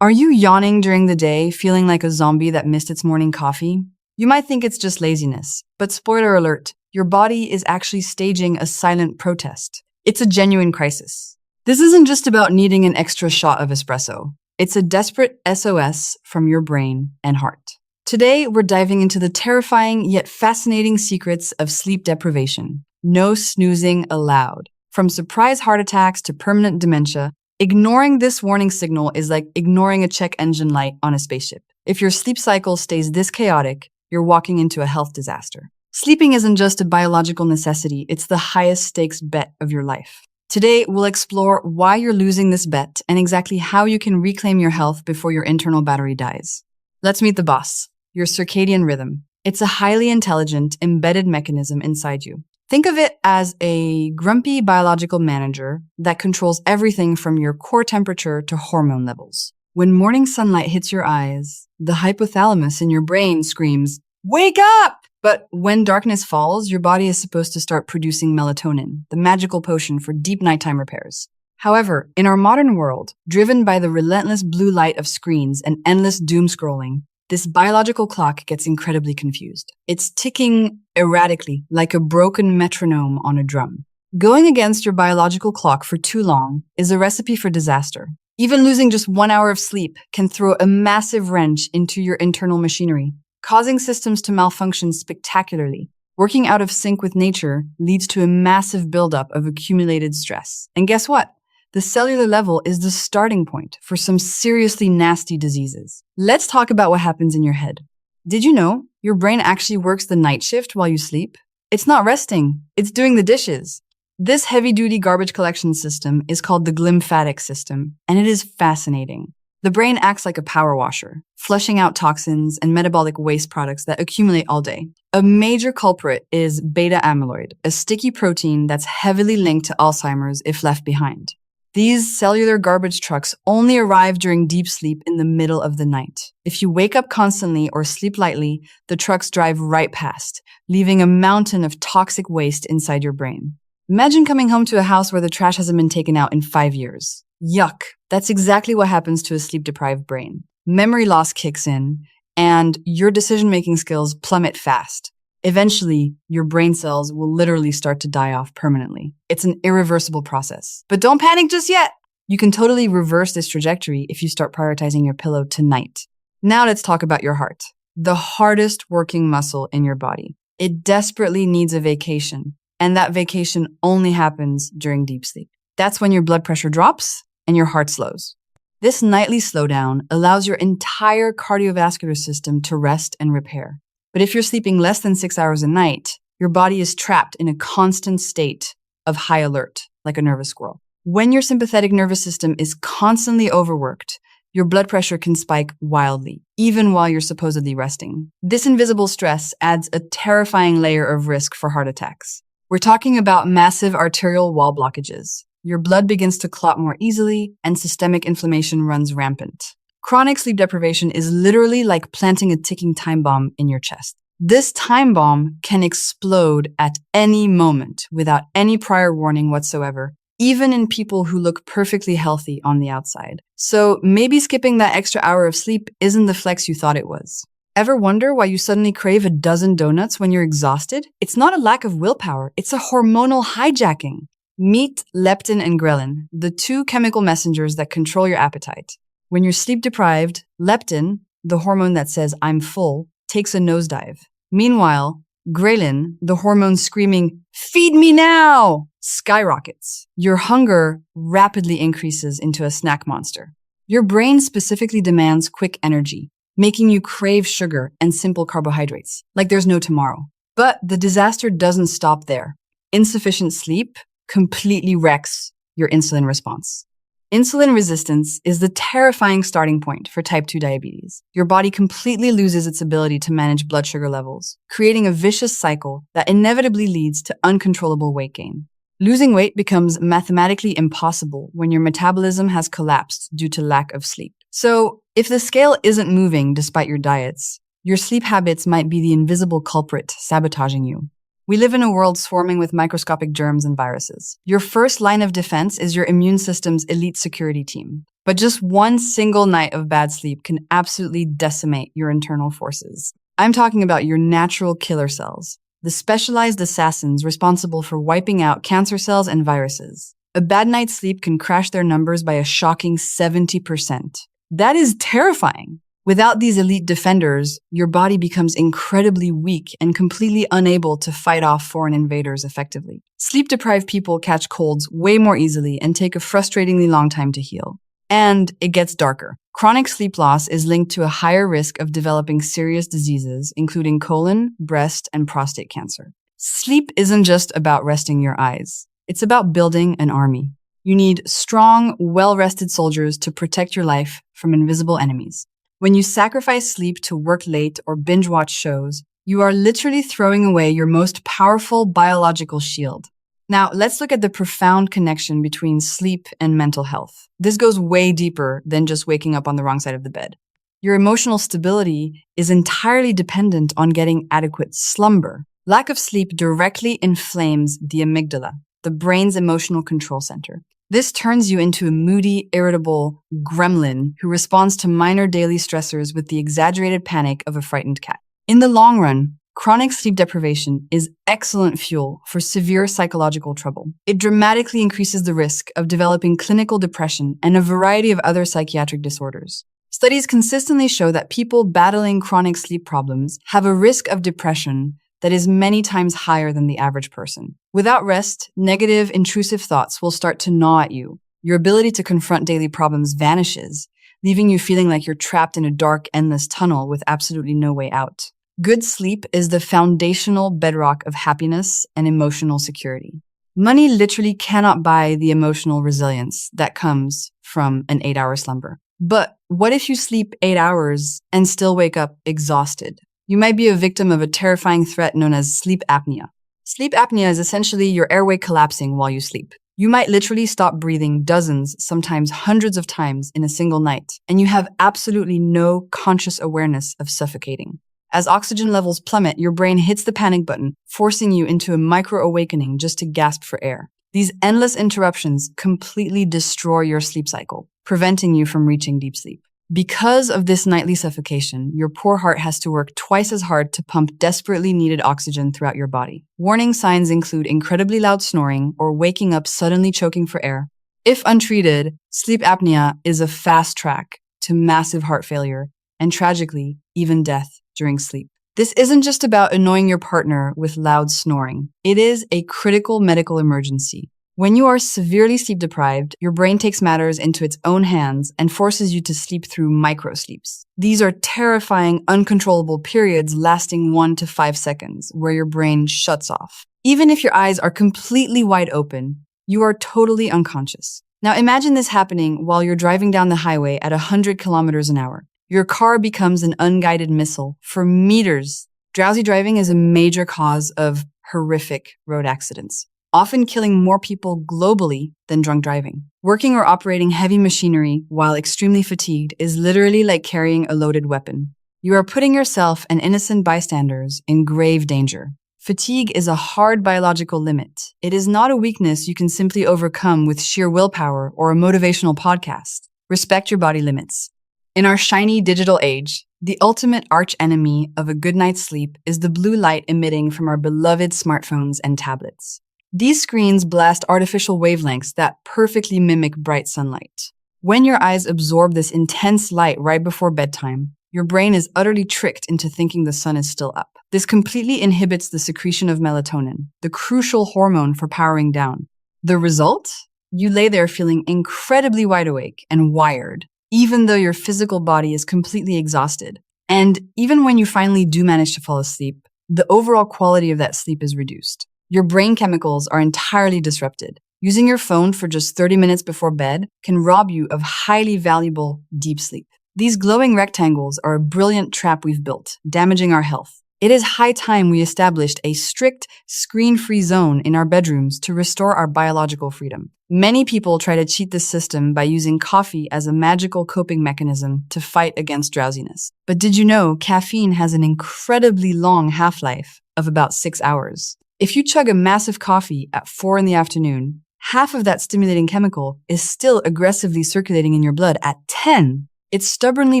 Are you yawning during the day, feeling like a zombie that missed its morning coffee? You might think it's just laziness, but spoiler alert, your body is actually staging a silent protest. It's a genuine crisis. This isn't just about needing an extra shot of espresso. It's a desperate SOS from your brain and heart. Today, we're diving into the terrifying yet fascinating secrets of sleep deprivation. No snoozing allowed. From surprise heart attacks to permanent dementia, ignoring this warning signal is like ignoring a check engine light on a spaceship. If your sleep cycle stays this chaotic, you're walking into a health disaster. Sleeping isn't just a biological necessity, it's the highest stakes bet of your life. Today, we'll explore why you're losing this bet and exactly how you can reclaim your health before your internal battery dies. Let's meet the boss, your circadian rhythm. It's a highly intelligent, embedded mechanism inside you. Think of it as a grumpy biological manager that controls everything from your core temperature to hormone levels. When morning sunlight hits your eyes, the hypothalamus in your brain screams, "Wake up!" But when darkness falls, your body is supposed to start producing melatonin, the magical potion for deep nighttime repairs. However, in our modern world, driven by the relentless blue light of screens and endless doom scrolling, this biological clock gets incredibly confused. It's ticking erratically, like a broken metronome on a drum. Going against your biological clock for too long is a recipe for disaster. Even losing just 1 hour of sleep can throw a massive wrench into your internal machinery, causing systems to malfunction spectacularly. Working out of sync with nature leads to a massive buildup of accumulated stress. And guess what? The cellular level is the starting point for some seriously nasty diseases. Let's talk about what happens in your head. Did you know your brain actually works the night shift while you sleep? It's not resting, it's doing the dishes. This heavy-duty garbage collection system is called the glymphatic system, and it is fascinating. The brain acts like a power washer, flushing out toxins and metabolic waste products that accumulate all day. A major culprit is beta-amyloid, a sticky protein that's heavily linked to Alzheimer's if left behind. These cellular garbage trucks only arrive during deep sleep in the middle of the night. If you wake up constantly or sleep lightly, the trucks drive right past, leaving a mountain of toxic waste inside your brain. Imagine coming home to a house where the trash hasn't been taken out in 5 years. Yuck. That's exactly what happens to a sleep-deprived brain. Memory loss kicks in, and your decision-making skills plummet fast. Eventually, your brain cells will literally start to die off permanently. It's an irreversible process. But don't panic just yet! You can totally reverse this trajectory if you start prioritizing your pillow tonight. Now let's talk about your heart, the hardest working muscle in your body. It desperately needs a vacation, and that vacation only happens during deep sleep. That's when your blood pressure drops and your heart slows. This nightly slowdown allows your entire cardiovascular system to rest and repair. But if you're sleeping less than 6 hours a night, your body is trapped in a constant state of high alert, like a nervous squirrel. When your sympathetic nervous system is constantly overworked, your blood pressure can spike wildly, even while you're supposedly resting. This invisible stress adds a terrifying layer of risk for heart attacks. We're talking about massive arterial wall blockages. Your blood begins to clot more easily, and systemic inflammation runs rampant. Chronic sleep deprivation is literally like planting a ticking time bomb in your chest. This time bomb can explode at any moment without any prior warning whatsoever, even in people who look perfectly healthy on the outside. So maybe skipping that extra hour of sleep isn't the flex you thought it was. Ever wonder why you suddenly crave a dozen donuts when you're exhausted? It's not a lack of willpower, it's a hormonal hijacking. Meet leptin and ghrelin, the two chemical messengers that control your appetite. When you're sleep deprived, leptin, the hormone that says "I'm full," takes a nosedive. Meanwhile, ghrelin, the hormone screaming "Feed me now!" skyrockets. Your hunger rapidly increases into a snack monster. Your brain specifically demands quick energy, making you crave sugar and simple carbohydrates, like there's no tomorrow. But the disaster doesn't stop there. Insufficient sleep completely wrecks your insulin response. Insulin resistance is the terrifying starting point for type 2 diabetes. Your body completely loses its ability to manage blood sugar levels, creating a vicious cycle that inevitably leads to uncontrollable weight gain. Losing weight becomes mathematically impossible when your metabolism has collapsed due to lack of sleep. So, if the scale isn't moving despite your diets, your sleep habits might be the invisible culprit sabotaging you. We live in a world swarming with microscopic germs and viruses. Your first line of defense is your immune system's elite security team. But just one single night of bad sleep can absolutely decimate your internal forces. I'm talking about your natural killer cells, the specialized assassins responsible for wiping out cancer cells and viruses. A bad night's sleep can crash their numbers by a shocking 70%. That is terrifying. Without these elite defenders, your body becomes incredibly weak and completely unable to fight off foreign invaders effectively. Sleep-deprived people catch colds way more easily and take a frustratingly long time to heal. And it gets darker. Chronic sleep loss is linked to a higher risk of developing serious diseases, including colon, breast, and prostate cancer. Sleep isn't just about resting your eyes. It's about building an army. You need strong, well-rested soldiers to protect your life from invisible enemies. When you sacrifice sleep to work late or binge-watch shows, you are literally throwing away your most powerful biological shield. Now, let's look at the profound connection between sleep and mental health. This goes way deeper than just waking up on the wrong side of the bed. Your emotional stability is entirely dependent on getting adequate slumber. Lack of sleep directly inflames the amygdala, the brain's emotional control center. This turns you into a moody, irritable gremlin who responds to minor daily stressors with the exaggerated panic of a frightened cat. In the long run, chronic sleep deprivation is excellent fuel for severe psychological trouble. It dramatically increases the risk of developing clinical depression and a variety of other psychiatric disorders. Studies consistently show that people battling chronic sleep problems have a risk of depression that is many times higher than the average person. Without rest, negative, intrusive thoughts will start to gnaw at you. Your ability to confront daily problems vanishes, leaving you feeling like you're trapped in a dark, endless tunnel with absolutely no way out. Good sleep is the foundational bedrock of happiness and emotional security. Money literally cannot buy the emotional resilience that comes from an 8-hour slumber. But what if you sleep 8 hours and still wake up exhausted? You might be a victim of a terrifying threat known as sleep apnea. Sleep apnea is essentially your airway collapsing while you sleep. You might literally stop breathing dozens, sometimes hundreds of times in a single night, and you have absolutely no conscious awareness of suffocating. As oxygen levels plummet, your brain hits the panic button, forcing you into a micro-awakening just to gasp for air. These endless interruptions completely destroy your sleep cycle, preventing you from reaching deep sleep. Because of this nightly suffocation, your poor heart has to work twice as hard to pump desperately needed oxygen throughout your body. Warning signs include incredibly loud snoring or waking up suddenly choking for air. If untreated, sleep apnea is a fast track to massive heart failure and, tragically, even death during sleep. This isn't just about annoying your partner with loud snoring. It is a critical medical emergency. When you are severely sleep deprived, your brain takes matters into its own hands and forces you to sleep through microsleeps. These are terrifying, uncontrollable periods lasting 1 to 5 seconds, where your brain shuts off. Even if your eyes are completely wide open, you are totally unconscious. Now imagine this happening while you're driving down the highway at 100 kilometers an hour. Your car becomes an unguided missile for meters. Drowsy driving is a major cause of horrific road accidents, often killing more people globally than drunk driving. Working or operating heavy machinery while extremely fatigued is literally like carrying a loaded weapon. You are putting yourself and innocent bystanders in grave danger. Fatigue is a hard biological limit. It is not a weakness you can simply overcome with sheer willpower or a motivational podcast. Respect your body limits. In our shiny digital age, the ultimate arch-enemy of a good night's sleep is the blue light emitting from our beloved smartphones and tablets. These screens blast artificial wavelengths that perfectly mimic bright sunlight. When your eyes absorb this intense light right before bedtime, your brain is utterly tricked into thinking the sun is still up. This completely inhibits the secretion of melatonin, the crucial hormone for powering down. The result? You lay there feeling incredibly wide awake and wired, even though your physical body is completely exhausted. And even when you finally do manage to fall asleep, the overall quality of that sleep is reduced. Your brain chemicals are entirely disrupted. Using your phone for just 30 minutes before bed can rob you of highly valuable deep sleep. These glowing rectangles are a brilliant trap we've built, damaging our health. It is high time we established a strict, screen-free zone in our bedrooms to restore our biological freedom. Many people try to cheat this system by using coffee as a magical coping mechanism to fight against drowsiness. But did you know caffeine has an incredibly long half-life of about 6 hours? If you chug a massive coffee at 4 in the afternoon, half of that stimulating chemical is still aggressively circulating in your blood at 10. It stubbornly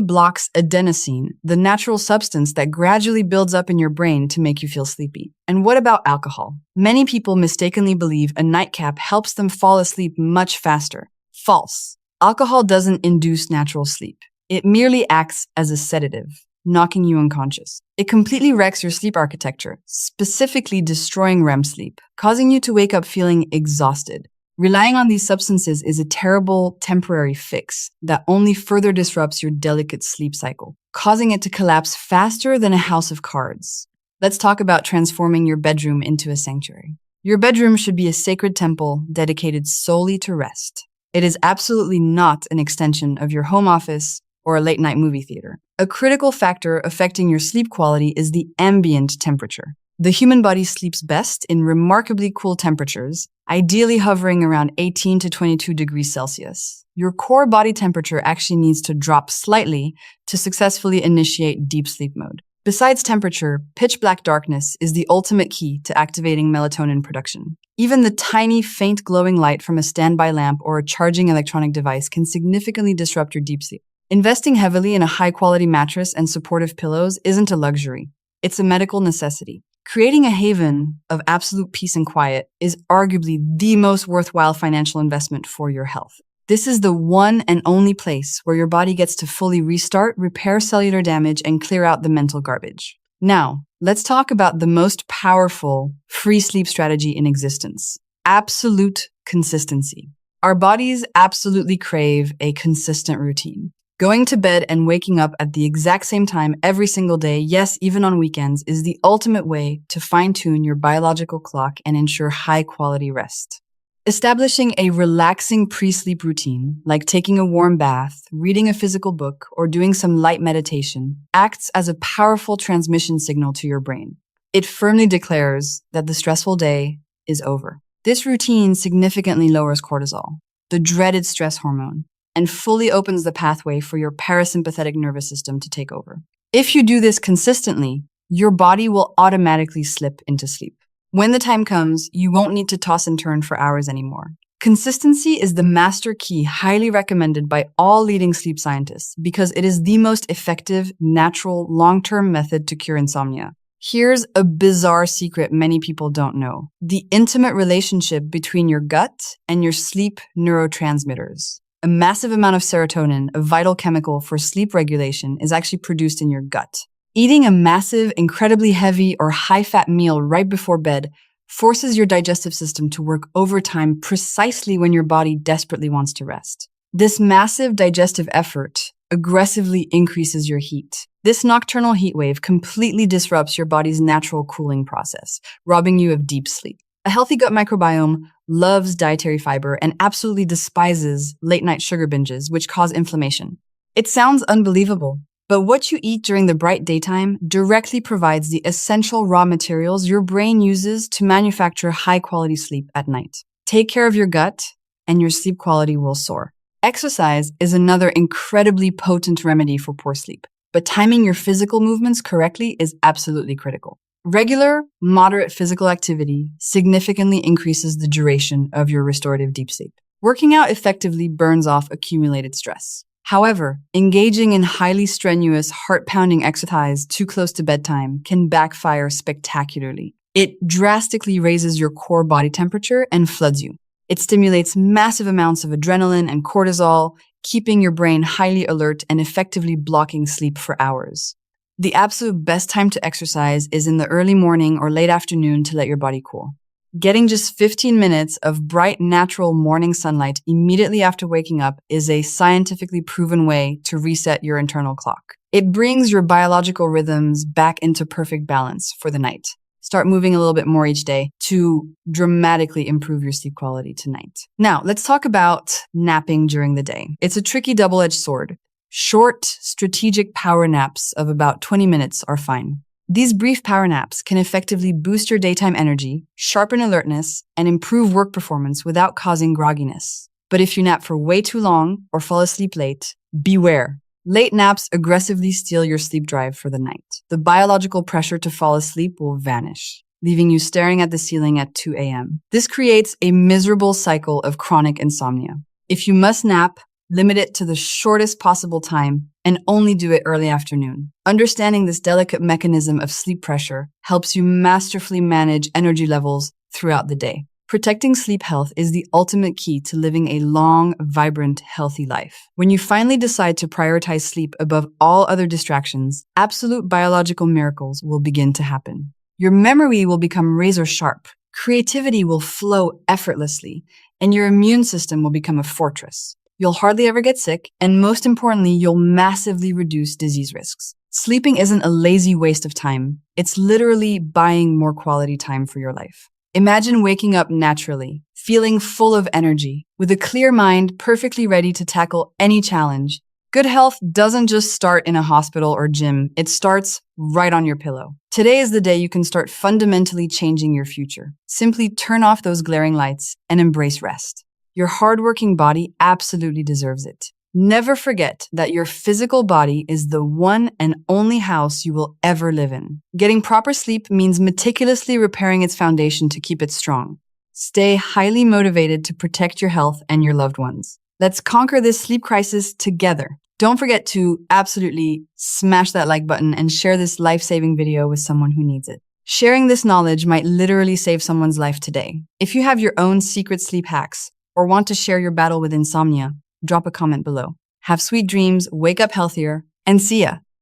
blocks adenosine, the natural substance that gradually builds up in your brain to make you feel sleepy. And what about alcohol? Many people mistakenly believe a nightcap helps them fall asleep much faster. False. Alcohol doesn't induce natural sleep. It merely acts as a sedative, knocking you unconscious. It completely wrecks your sleep architecture, specifically destroying REM sleep, causing you to wake up feeling exhausted. Relying on these substances is a terrible temporary fix that only further disrupts your delicate sleep cycle, causing it to collapse faster than a house of cards. Let's talk about transforming your bedroom into a sanctuary. Your bedroom should be a sacred temple dedicated solely to rest. It is absolutely not an extension of your home office or a late-night movie theater. A critical factor affecting your sleep quality is the ambient temperature. The human body sleeps best in remarkably cool temperatures, ideally hovering around 18 to 22 degrees Celsius. Your core body temperature actually needs to drop slightly to successfully initiate deep sleep mode. Besides temperature, pitch black darkness is the ultimate key to activating melatonin production. Even the tiny, faint glowing light from a standby lamp or a charging electronic device can significantly disrupt your deep sleep. Investing heavily in a high-quality mattress and supportive pillows isn't a luxury. It's a medical necessity. Creating a haven of absolute peace and quiet is arguably the most worthwhile financial investment for your health. This is the one and only place where your body gets to fully restart, repair cellular damage, and clear out the mental garbage. Now, let's talk about the most powerful free sleep strategy in existence: absolute consistency. Our bodies absolutely crave a consistent routine. Going to bed and waking up at the exact same time every single day, yes, even on weekends, is the ultimate way to fine-tune your biological clock and ensure high-quality rest. Establishing a relaxing pre-sleep routine, like taking a warm bath, reading a physical book, or doing some light meditation, acts as a powerful transmission signal to your brain. It firmly declares that the stressful day is over. This routine significantly lowers cortisol, the dreaded stress hormone, and fully opens the pathway for your parasympathetic nervous system to take over. If you do this consistently, your body will automatically slip into sleep. When the time comes, you won't need to toss and turn for hours anymore. Consistency is the master key highly recommended by all leading sleep scientists because it is the most effective, natural, long-term method to cure insomnia. Here's a bizarre secret many people don't know: the intimate relationship between your gut and your sleep neurotransmitters. A massive amount of serotonin, a vital chemical for sleep regulation, is actually produced in your gut. Eating a massive, incredibly heavy or high-fat meal right before bed forces your digestive system to work overtime precisely when your body desperately wants to rest. This massive digestive effort aggressively increases your heat. This nocturnal heat wave completely disrupts your body's natural cooling process, robbing you of deep sleep. A healthy gut microbiome loves dietary fiber and absolutely despises late-night sugar binges, which cause inflammation. It sounds unbelievable, but what you eat during the bright daytime directly provides the essential raw materials your brain uses to manufacture high-quality sleep at night. Take care of your gut, and your sleep quality will soar. Exercise is another incredibly potent remedy for poor sleep, but timing your physical movements correctly is absolutely critical. Regular, moderate physical activity significantly increases the duration of your restorative deep sleep. Working out effectively burns off accumulated stress. However, engaging in highly strenuous, heart-pounding exercise too close to bedtime can backfire spectacularly. It drastically raises your core body temperature and floods you. It stimulates massive amounts of adrenaline and cortisol, keeping your brain highly alert and effectively blocking sleep for hours. The absolute best time to exercise is in the early morning or late afternoon to let your body cool. Getting just 15 minutes of bright, natural morning sunlight immediately after waking up is a scientifically proven way to reset your internal clock. It brings your biological rhythms back into perfect balance for the night. Start moving a little bit more each day to dramatically improve your sleep quality tonight. Now, let's talk about napping during the day. It's a tricky double-edged sword. Short, strategic power naps of about 20 minutes are fine. These brief power naps can effectively boost your daytime energy, sharpen alertness, and improve work performance without causing grogginess. But if you nap for way too long or fall asleep late, beware. Late naps aggressively steal your sleep drive for the night. The biological pressure to fall asleep will vanish. leaving you staring at the ceiling at 2 a.m. This creates a miserable cycle of chronic insomnia. If you must nap, limit it to the shortest possible time and only do it early afternoon. Understanding this delicate mechanism of sleep pressure helps you masterfully manage energy levels throughout the day. Protecting sleep health is the ultimate key to living a long, vibrant, healthy life. When you finally decide to prioritize sleep above all other distractions, absolute biological miracles will begin to happen. Your memory will become razor sharp, creativity will flow effortlessly, and your immune system will become a fortress. You'll hardly ever get sick, and most importantly, you'll massively reduce disease risks. Sleeping isn't a lazy waste of time. It's literally buying more quality time for your life. Imagine waking up naturally, feeling full of energy, with a clear mind, perfectly ready to tackle any challenge. Good health doesn't just start in a hospital or gym. It starts right on your pillow. Today is the day you can start fundamentally changing your future. Simply turn off those glaring lights and embrace rest. Your hardworking body absolutely deserves it. Never forget that your physical body is the one and only house you will ever live in. Getting proper sleep means meticulously repairing its foundation to keep it strong. Stay highly motivated to protect your health and your loved ones. Let's conquer this sleep crisis together. Don't forget to absolutely smash that like button and share this life-saving video with someone who needs it. Sharing this knowledge might literally save someone's life today. If you have your own secret sleep hacks or want to share your battle with insomnia, drop a comment below. Have sweet dreams, wake up healthier, and see ya!